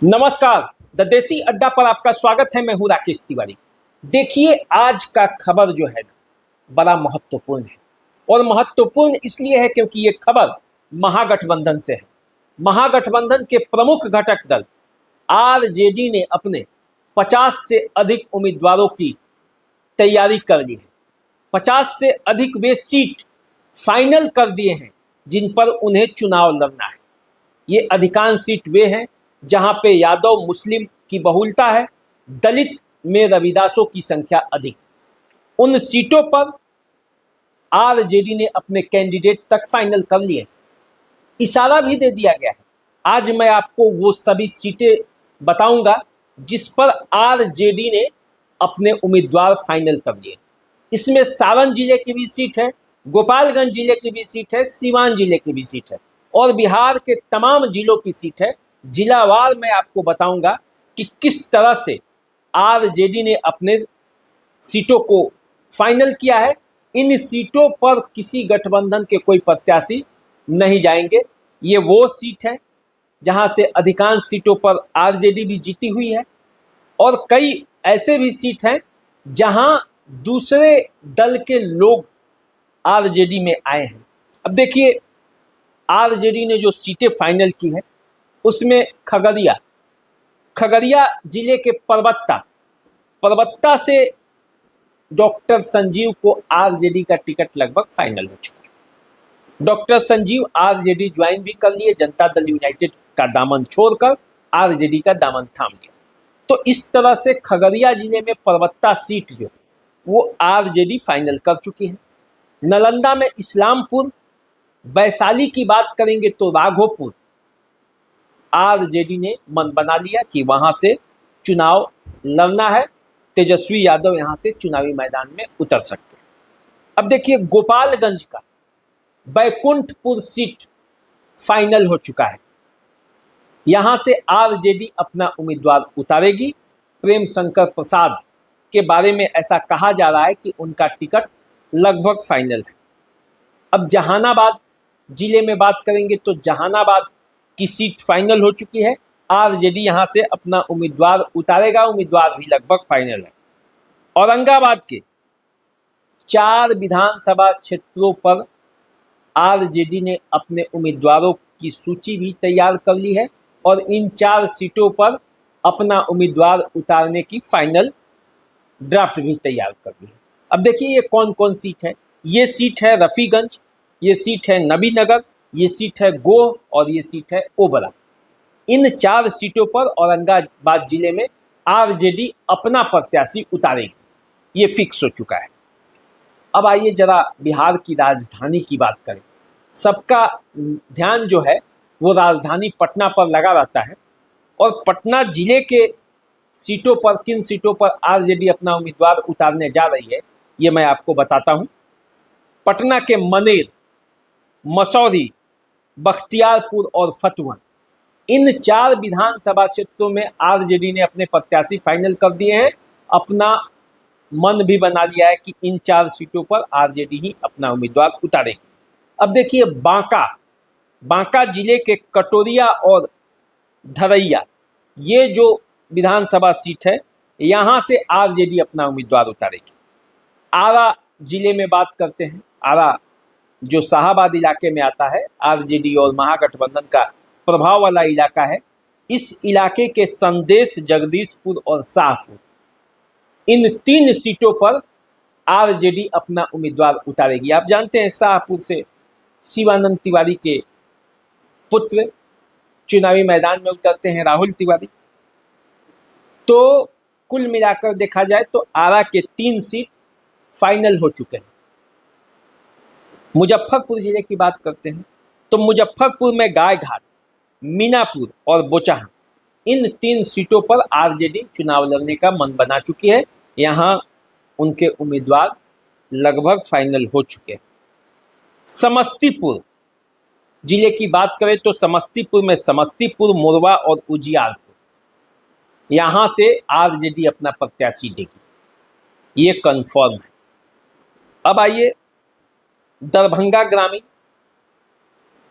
नमस्कार। द देसी अड्डा पर आपका स्वागत है। मैं हूं राकेश तिवारी। देखिए, आज का खबर जो है बड़ा महत्वपूर्ण है और महत्वपूर्ण इसलिए है क्योंकि ये खबर महागठबंधन से है। महागठबंधन के प्रमुख घटक दल आरजेडी ने अपने 50 से अधिक उम्मीदवारों की तैयारी कर ली है। 50 से अधिक वे सीट फाइनल कर दिए हैं जिन पर उन्हें चुनाव लड़ना है। ये अधिकांश सीट वे हैं जहां पे यादव मुस्लिम की बहुलता है, दलित में रविदासों की संख्या अधिक। उन सीटों पर आरजेडी ने अपने कैंडिडेट तक फाइनल कर लिए, इशारा भी दे दिया गया है। आज मैं आपको वो सभी सीटें बताऊंगा जिस पर आरजेडी ने अपने उम्मीदवार फाइनल कर लिए। इसमें सारण जिले की भी सीट है, गोपालगंज जिले की भी सीट है, सीवान जिले की भी सीट है और बिहार के तमाम जिलों की सीट है। जिलावार मैं आपको बताऊंगा कि किस तरह से आरजेडी ने अपने सीटों को फाइनल किया है। इन सीटों पर किसी गठबंधन के कोई प्रत्याशी नहीं जाएंगे। ये वो सीट है जहां से अधिकांश सीटों पर आरजेडी भी जीती हुई है और कई ऐसे भी सीट हैं जहां दूसरे दल के लोग आरजेडी में आए हैं। अब देखिए, आरजेडी ने जो सीटें फाइनल की है उसमें खगड़िया जिले के परबत्ता से डॉक्टर संजीव को आरजेडी का टिकट लगभग फाइनल हो चुका है। डॉक्टर संजीव आरजेडी ज्वाइन भी कर लिए, जनता दल यूनाइटेड का दामन छोड़कर आरजेडी का दामन थाम लिया। तो इस तरह से खगड़िया जिले में परबत्ता सीट जो वो आरजेडी फाइनल कर चुकी है। नालंदा में इस्लामपुर, वैशाली की बात करेंगे तो राघोपुर, आरजेडी ने मन बना लिया कि वहां से चुनाव लड़ना है। तेजस्वी यादव यहां से चुनावी मैदान में उतर सकते हैं। अब देखिए, गोपालगंज का बैकुंठपुर सीट फाइनल हो चुका है। यहां से आरजेडी अपना उम्मीदवार उतारेगी। प्रेम शंकर प्रसाद के बारे में ऐसा कहा जा रहा है कि उनका टिकट लगभग फाइनल है। अब जहानाबाद जिले में बात करेंगे तो जहानाबाद की सीट फाइनल हो चुकी है। आरजेडी यहां से अपना उम्मीदवार उतारेगा, उम्मीदवार भी लगभग फाइनल है। औरंगाबाद के 4 विधानसभा क्षेत्रों पर आरजेडी ने अपने उम्मीदवारों की सूची भी तैयार कर ली है और इन 4 सीटों पर अपना उम्मीदवार उतारने की फाइनल ड्राफ्ट भी तैयार कर ली है। अब देखिए, ये कौन कौन सीट है। ये सीट है रफीगंज, ये सीट है नबीनगर, ये सीट है गोह और ये सीट है ओबरा। इन 4 सीटों पर औरंगाबाद जिले में आरजेडी अपना प्रत्याशी उतारेगी, ये फिक्स हो चुका है। अब आइए जरा बिहार की राजधानी की बात करें। सबका ध्यान जो है वो राजधानी पटना पर लगा रहता है और पटना जिले के सीटों पर, किन सीटों पर आरजेडी अपना उम्मीदवार उतारने जा रही है, ये मैं आपको बताता हूं। पटना के मनेर, मसौरी, बख्तियारपुर और फतुहा, इन 4 विधानसभा क्षेत्रों में आरजेडी ने अपने प्रत्याशी फाइनल कर दिए हैं। अपना मन भी बना लिया है कि इन 4 सीटों पर आरजेडी ही अपना उम्मीदवार उतारेगी। अब देखिए, बांका जिले के कटोरिया और धरैया, ये जो विधानसभा सीट है यहाँ से आरजेडी अपना उम्मीदवार उतारेगी। आरा जिले में बात करते हैं। आरा जो शाहाबाद इलाके में आता है, आरजेडी और महागठबंधन का प्रभाव वाला इलाका है। इस इलाके के संदेश, जगदीशपुर और शाहपुर, इन 3 सीटों पर आरजेडी अपना उम्मीदवार उतारेगी। आप जानते हैं, शाहपुर से शिवानंद तिवारी के पुत्र चुनावी मैदान में उतरते हैं, राहुल तिवारी। तो कुल मिलाकर देखा जाए तो आरा के 3 सीट फाइनल हो चुके हैं। मुजफ्फरपुर जिले की बात करते हैं तो मुजफ्फरपुर में गायघाट, मीनापुर और बोचाहा, इन 3 सीटों पर आरजेडी चुनाव लड़ने का मन बना चुकी है। यहाँ उनके उम्मीदवार लगभग फाइनल हो चुके हैं। समस्तीपुर जिले की बात करें तो समस्तीपुर में समस्तीपुर, मोरवा और उजियारपुर, यहाँ से आरजेडी अपना प्रत्याशी देगी, ये कंफर्म है। अब आइए दरभंगा ग्रामीण,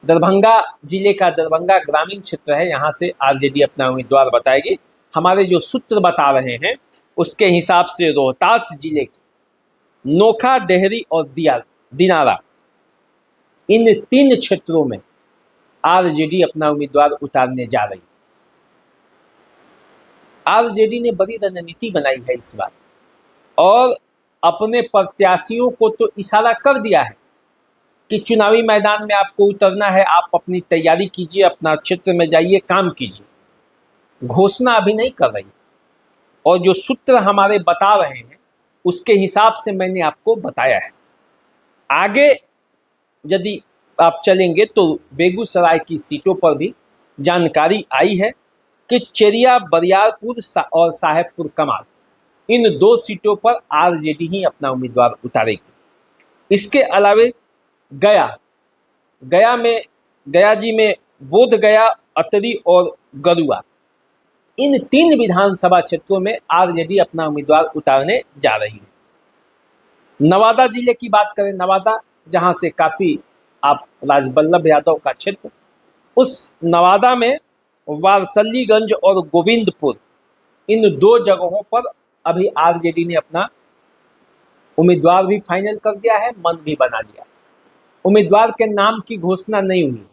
दरभंगा जिले का दरभंगा ग्रामीण क्षेत्र है, यहाँ से आरजेडी अपना उम्मीदवार बताएगी। हमारे जो सूत्र बता रहे हैं उसके हिसाब से रोहतास जिले के नोखा, डेहरी और दिनारा, इन 3 क्षेत्रों में आरजेडी अपना उम्मीदवार उतारने जा रही है। आरजेडी ने बड़ी रणनीति बनाई है इस बार और अपने प्रत्याशियों को तो इशारा कर दिया है कि चुनावी मैदान में आपको उतरना है, आप अपनी तैयारी कीजिए, अपना क्षेत्र में जाइए, काम कीजिए। घोषणा अभी नहीं कर रही और जो सूत्र हमारे बता रहे हैं उसके हिसाब से मैंने आपको बताया है। आगे यदि आप चलेंगे तो बेगूसराय की सीटों पर भी जानकारी आई है कि चेरिया, बरियारपुर और साहेबपुर कमाल, इन 2 सीटों पर आरजेडी ही अपना उम्मीदवार उतारेगी। इसके अलावे गया जी में बोध गया, अतरी और गरुआ, इन 3 विधानसभा क्षेत्रों में आरजेडी अपना उम्मीदवार उतारने जा रही है। नवादा जिले की बात करें, नवादा जहां से काफ़ी आप राजबल्लभ यादव का क्षेत्र, उस नवादा में वारसलीगंज और गोविंदपुर, इन 2 जगहों पर अभी आरजेडी ने अपना उम्मीदवार भी फाइनल कर दिया है, मन भी बना लिया। उम्मीदवार के नाम की घोषणा नहीं हुई।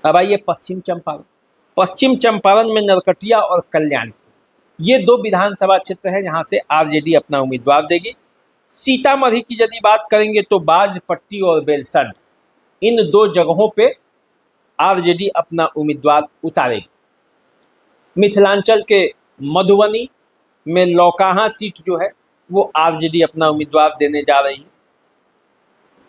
अब आइए पश्चिम चंपारण में नरकटिया और कल्याणपुर, ये 2 विधानसभा क्षेत्र है जहां से आरजेडी अपना उम्मीदवार देगी। सीतामढ़ी की यदि बात करेंगे तो बाजपट्टी और बेलसंड, इन 2 जगहों पे आरजेडी अपना उम्मीदवार उतारेगी। मिथिलांचल के मधुबनी में लौकाहा सीट जो है वो आरजेडी अपना उम्मीदवार देने जा रही है।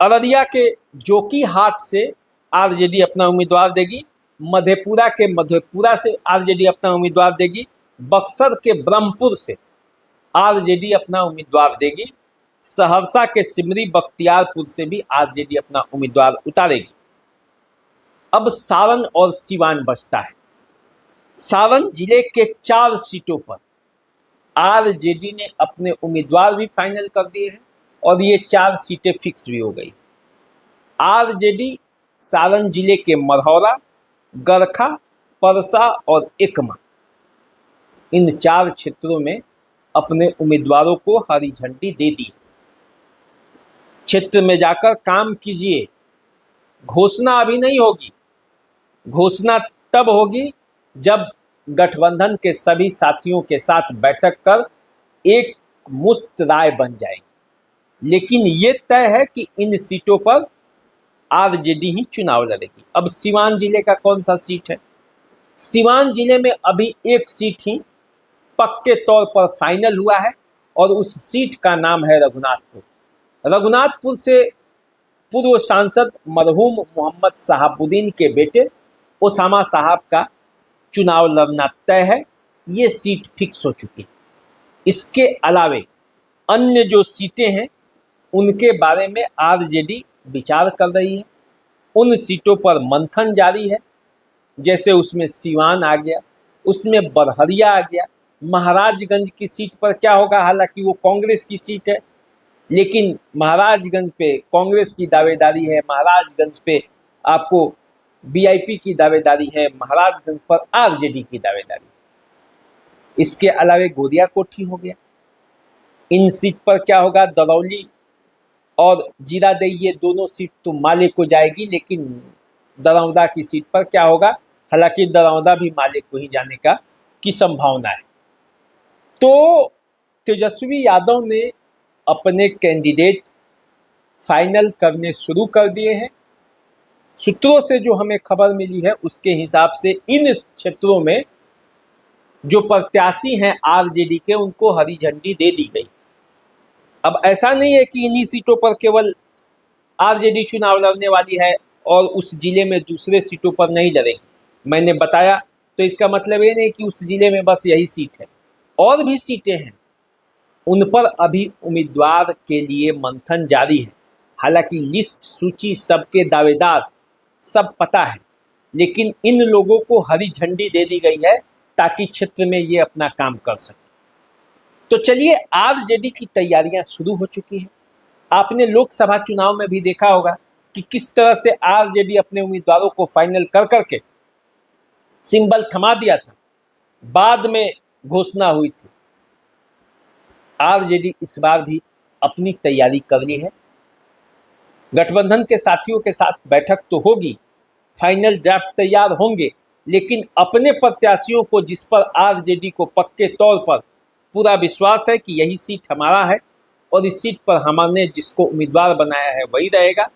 अररिया के जोकीहाट से आरजेडी अपना उम्मीदवार देगी। मधेपुरा से आरजेडी अपना उम्मीदवार देगी। बक्सर के ब्रह्मपुर से आरजेडी अपना उम्मीदवार देगी। सहरसा के सिमरी बख्तियारपुर से भी आरजेडी अपना उम्मीदवार उतारेगी। अब सारण और सीवान बचता है। सारण जिले के 4 सीटों पर आरजेडी ने अपने उम्मीदवार भी फाइनल कर दिए हैं और ये 4 सीटें फिक्स भी हो गई। आरजेडी सारण जिले के मढ़ौरा, गरखा, परसा और एकमा, इन 4 क्षेत्रों में अपने उम्मीदवारों को हरी झंडी दे दी। क्षेत्र में जाकर काम कीजिए। घोषणा अभी नहीं होगी, घोषणा तब होगी जब गठबंधन के सभी साथियों के साथ बैठक कर एक मुश्त राय बन जाएगी। लेकिन ये तय है कि इन सीटों पर आरजेडी ही चुनाव लड़ेगी। अब सिवान जिले का कौन सा सीट है? सिवान जिले में अभी एक सीट ही पक्के तौर पर फाइनल हुआ है और उस सीट का नाम है रघुनाथपुर। रघुनाथपुर से पूर्व सांसद मरहूम मोहम्मद शहाबुद्दीन के बेटे ओसामा साहब का चुनाव लड़ना तय है। ये सीट फिक्स हो चुकी है। इसके अलावे अन्य जो सीटें हैं उनके बारे में आरजेडी विचार कर रही है। उन सीटों पर मंथन जारी है। जैसे उसमें सिवान आ गया, उसमें बरहरिया आ गया। महाराजगंज की सीट पर क्या होगा? हालांकि वो कांग्रेस की सीट है, लेकिन महाराजगंज पे कांग्रेस की दावेदारी है, महाराजगंज पे आपको वीआईपी की दावेदारी है, महाराजगंज पर आरजेडी की दावेदारी। इसके अलावे गोदिया कोठी हो गया। इन सीट पर क्या होगा? दरौली और जीरादेई, ये दोनों सीट तो माले को जाएगी, लेकिन दरौदा की सीट पर क्या होगा? हालांकि दरौदा भी माले को ही जाने की संभावना है। तो तेजस्वी यादव ने अपने कैंडिडेट फाइनल करने शुरू कर दिए हैं। सूत्रों से जो हमें खबर मिली है उसके हिसाब से इन क्षेत्रों में जो प्रत्याशी हैं आरजेडी के, उनको हरी झंडी दे दी गई। अब ऐसा नहीं है कि इन्हीं सीटों पर केवल आरजेडी चुनाव लड़ने वाली है और उस जिले में दूसरे सीटों पर नहीं लड़ेगी। मैंने बताया तो इसका मतलब ये नहीं कि उस जिले में बस यही सीट है, और भी सीटें हैं। उन पर अभी उम्मीदवार के लिए मंथन जारी है। हालांकि लिस्ट, सूची, सबके दावेदार सब पता है, लेकिन इन लोगों को हरी झंडी दे दी गई है ताकि क्षेत्र में ये अपना काम कर सके। तो चलिए, आरजेडी की तैयारियां शुरू हो चुकी हैं। आपने लोकसभा चुनाव में भी देखा होगा कि किस तरह से आरजेडी अपने उम्मीदवारों को फाइनल कर करके सिंबल थमा दिया था, बाद में घोषणा हुई थी। आरजेडी इस बार भी अपनी तैयारी कर ली है। गठबंधन के साथियों के साथ बैठक तो होगी, फाइनल ड्राफ्ट तैयार होंगे, लेकिन अपने प्रत्याशियों को, जिस पर आरजेडी को पक्के तौर पर पूरा विश्वास है कि यही सीट हमारा है और इस सीट पर हमने जिसको उम्मीदवार बनाया है वही रहेगा,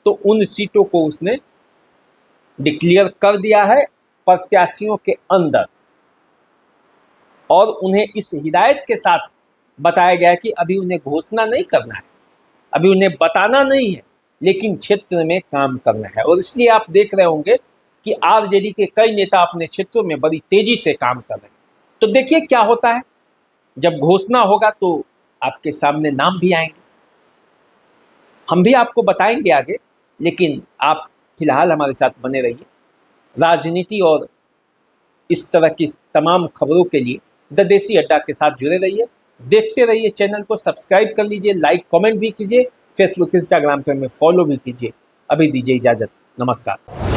तो उन सीटों को उसने डिक्लेयर कर दिया है प्रत्याशियों के अंदर, और उन्हें इस हिदायत के साथ बताया गया है कि अभी उन्हें घोषणा नहीं करना है, अभी उन्हें बताना नहीं है, लेकिन क्षेत्र में काम करना है। और इसलिए आप देख रहे होंगे कि आरजेडी के कई नेता अपने क्षेत्रों में बड़ी तेजी से काम कर रहे हैं। तो देखिए क्या होता है, जब घोषणा होगा तो आपके सामने नाम भी आएंगे, हम भी आपको बताएंगे आगे, लेकिन आप फिलहाल हमारे साथ बने रहिए। राजनीति और इस तरह की तमाम खबरों के लिए द देसी अड्डा के साथ जुड़े रहिए, देखते रहिए। चैनल को सब्सक्राइब कर लीजिए, लाइक कमेंट भी कीजिए, फेसबुक इंस्टाग्राम पर हमें फॉलो भी कीजिए। अभी दीजिए इजाज़त, नमस्कार।